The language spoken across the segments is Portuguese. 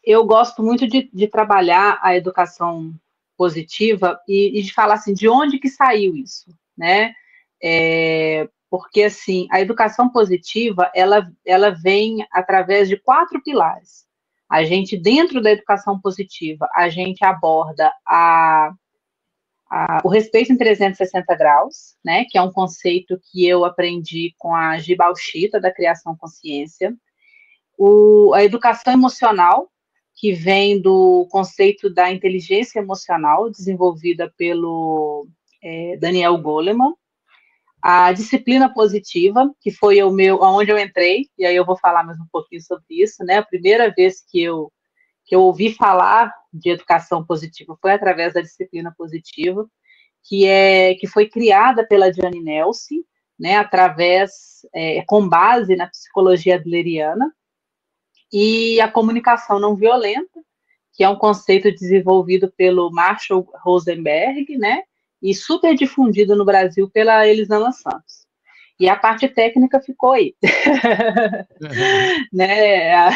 eu gosto muito de trabalhar a educação positiva e de falar assim, de onde que saiu isso, né? Porque assim, a educação positiva, ela vem através de 4 pilares. A gente, dentro da educação positiva, a gente aborda o respeito em 360 graus, né, que é um conceito que eu aprendi com a Gibalshita, da Criação Consciência. A educação emocional, que vem do conceito da inteligência emocional, desenvolvida pelo Daniel Goleman. A disciplina positiva, que foi onde eu entrei, e aí eu vou falar mais um pouquinho sobre isso, né? A primeira vez que eu ouvi falar de educação positiva foi através da disciplina positiva, que foi criada pela Jane Nelson, né? Com base na psicologia adleriana, e a comunicação não violenta, que é um conceito desenvolvido pelo Marshall Rosenberg, né? E super difundido no Brasil pela Elisama Santos. E a parte técnica ficou aí. Né?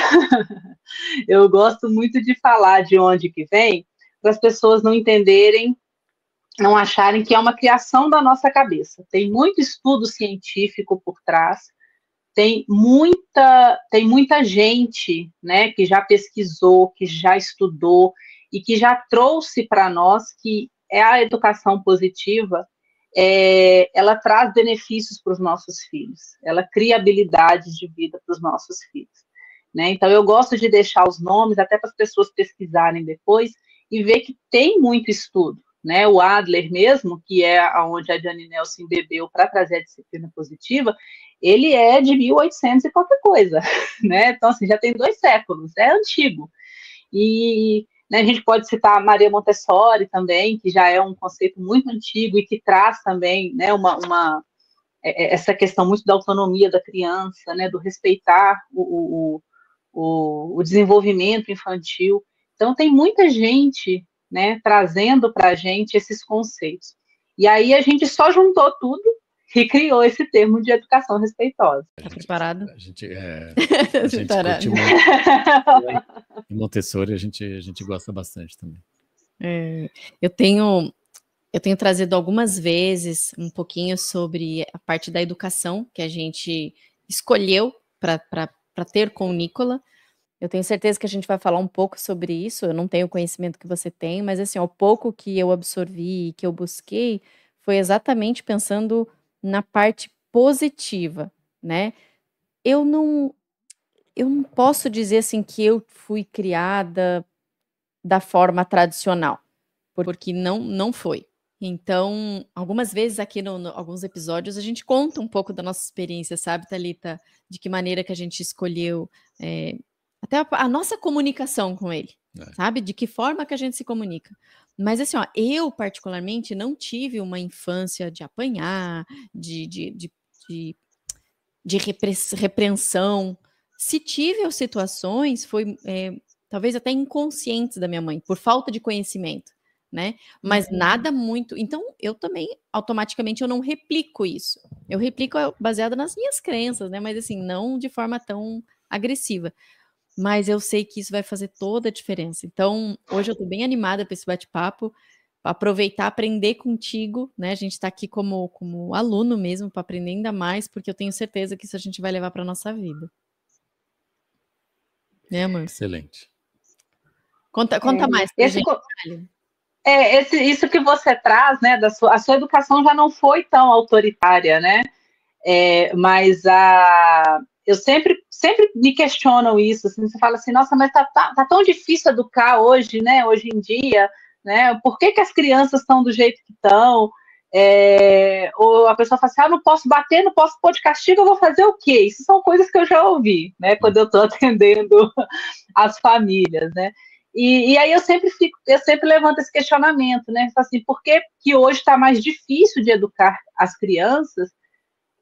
Eu gosto muito de falar de onde que vem, para as pessoas não entenderem, não acharem que é uma criação da nossa cabeça. Tem muito estudo científico por trás, tem muita gente, né, que já pesquisou, que já estudou e que já trouxe para nós que a educação positiva, ela traz benefícios para os nossos filhos, ela cria habilidades de vida para os nossos filhos. Né? Então, eu gosto de deixar os nomes até para as pessoas pesquisarem depois e ver que tem muito estudo. Né? O Adler mesmo, que é onde a Jane Nelson bebeu para trazer a disciplina positiva, ele é de 1800 e qualquer coisa. Né? Então, assim, já tem 2 séculos, é antigo. E né, a gente pode citar a Maria Montessori também, que já é um conceito muito antigo e que traz também, né, essa questão muito da autonomia da criança, né, do respeitar o desenvolvimento infantil. Então, tem muita gente, né, trazendo para a gente esses conceitos. E aí a gente só juntou tudo e criou esse termo de educação respeitosa. Está preparado? A gente curte muito. Em Montessori a gente gosta bastante também. Eu tenho trazido algumas vezes um pouquinho sobre a parte da educação que a gente escolheu para ter com o Nicola. Eu tenho certeza que a gente vai falar um pouco sobre isso. Eu não tenho o conhecimento que você tem, mas assim, o pouco que eu absorvi, que eu busquei, foi exatamente pensando na parte positiva, né? Eu não posso dizer assim que eu fui criada da forma tradicional, porque não foi. Então, algumas vezes aqui alguns episódios a gente conta um pouco da nossa experiência, sabe, Thalita? De que maneira que a gente escolheu até a nossa comunicação com ele, sabe? De que forma que a gente se comunica. Mas assim, eu particularmente não tive uma infância de apanhar, de repreensão. Se tive situações, foi talvez até inconscientes da minha mãe, por falta de conhecimento, né? Mas nada muito... Então, eu também, automaticamente, eu não replico isso. Eu replico baseado nas minhas crenças, né? Mas assim, não de forma tão agressiva. Mas eu sei que isso vai fazer toda a diferença. Então, hoje eu tô bem animada para esse bate-papo, para aproveitar, aprender contigo, né? A gente está aqui como aluno mesmo, para aprender ainda mais, porque eu tenho certeza que isso a gente vai levar para nossa vida. Né, amor? Excelente. Conta mais pra gente. Isso que você traz, né? A sua educação já não foi tão autoritária, né? Mas eu sempre me questionam isso, assim, você fala assim, nossa, mas tá tão difícil educar hoje, né, hoje em dia, né, por que as crianças estão do jeito que estão, ou a pessoa fala assim, não posso bater, não posso pôr de castigo, eu vou fazer o quê? Isso são coisas que eu já ouvi, né, quando eu estou atendendo as famílias, né, e aí eu sempre levanto esse questionamento, né, assim, por que hoje está mais difícil de educar as crianças?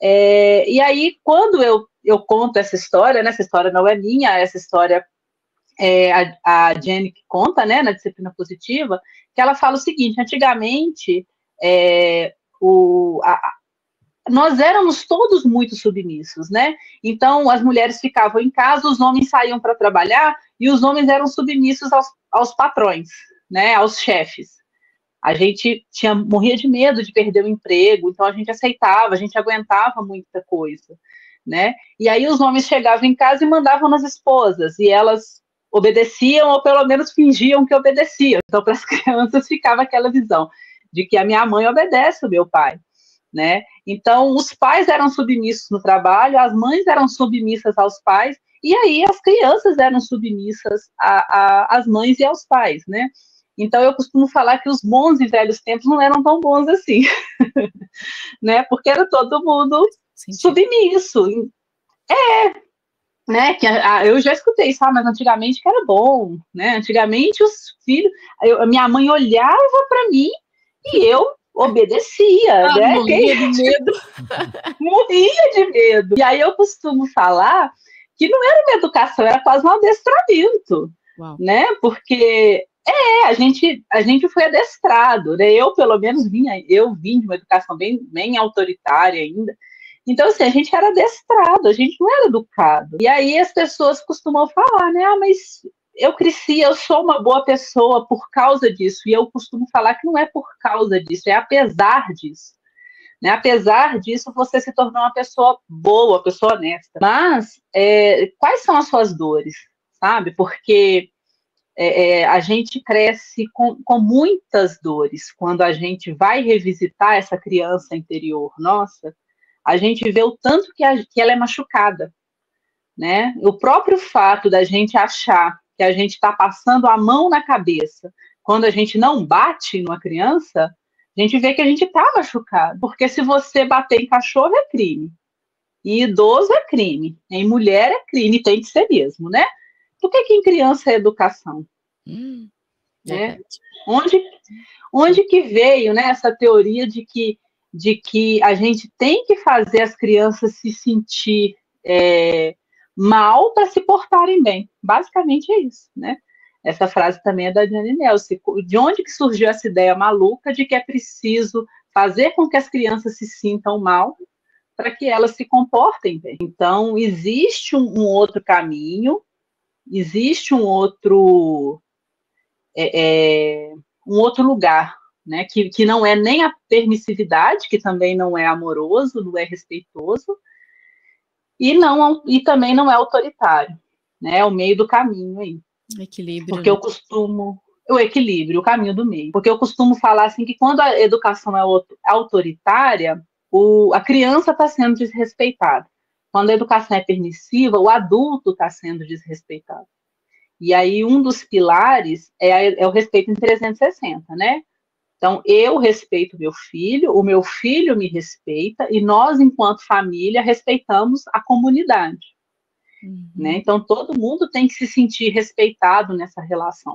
E aí, quando eu conto essa história, né, essa história não é minha, essa história a Jenny que conta, né, na disciplina positiva, que ela fala o seguinte, antigamente, nós éramos todos muito submissos, né? Então, as mulheres ficavam em casa, os homens saíam para trabalhar, e os homens eram submissos aos patrões, né? Aos chefes. A gente morria de medo de perder o emprego, então a gente aceitava, a gente aguentava muita coisa, né? E aí os homens chegavam em casa e mandavam nas esposas, e elas obedeciam, ou pelo menos fingiam que obedeciam. Então, para as crianças ficava aquela visão de que a minha mãe obedece o meu pai, né? Então, os pais eram submissos no trabalho, as mães eram submissas aos pais, e aí as crianças eram submissas às mães e aos pais, né? Então, eu costumo falar que os bons e velhos tempos não eram tão bons assim, né? Porque era todo mundo submisso. Né? Que eu já escutei isso, mas antigamente que era bom, né? Antigamente os filhos, minha mãe olhava para mim e eu obedecia, né? Morria de medo. Morria de medo. E aí eu costumo falar que não era uma educação, era quase um adestramento, né? Porque a gente foi adestrado, né? Eu, pelo menos, vim de uma educação bem autoritária ainda. Então, assim, a gente era adestrado, a gente não era educado. E aí as pessoas costumam falar, né? Mas eu cresci, eu sou uma boa pessoa por causa disso. E eu costumo falar que não é por causa disso, é apesar disso. Né? Apesar disso, você se tornou uma pessoa boa, uma pessoa honesta. Mas quais são as suas dores, sabe? Porque a gente cresce com muitas dores. Quando a gente vai revisitar essa criança interior nossa, a gente vê o tanto que ela é machucada, né? O próprio fato da gente achar que a gente está passando a mão na cabeça quando a gente não bate numa criança, a gente vê que a gente está machucado. Porque se você bater em cachorro é crime, em idoso é crime, em mulher é crime, tem que ser mesmo, né? Por que em criança é educação? Né? Onde que veio, né, essa teoria de que a gente tem que fazer as crianças se sentir mal para se portarem bem? Basicamente é isso, né? Essa frase também é da Jane Nelson. De onde que surgiu essa ideia maluca de que é preciso fazer com que as crianças se sintam mal para que elas se comportem bem? Então, existe um outro caminho, existe um outro lugar, né, que não é nem a permissividade, que também não é amoroso, não é respeitoso, e também não é autoritário, né, é o meio do caminho aí. Equilíbrio. Porque eu costumo... O equilíbrio, o caminho do meio. Porque eu costumo falar assim que quando a educação é autoritária, a criança está sendo desrespeitada. Quando a educação é permissiva, o adulto está sendo desrespeitado. E aí um dos pilares é o respeito em 360, né? Então, eu respeito o meu filho me respeita, e nós, enquanto família, respeitamos a comunidade. Né? Então, todo mundo tem que se sentir respeitado nessa relação.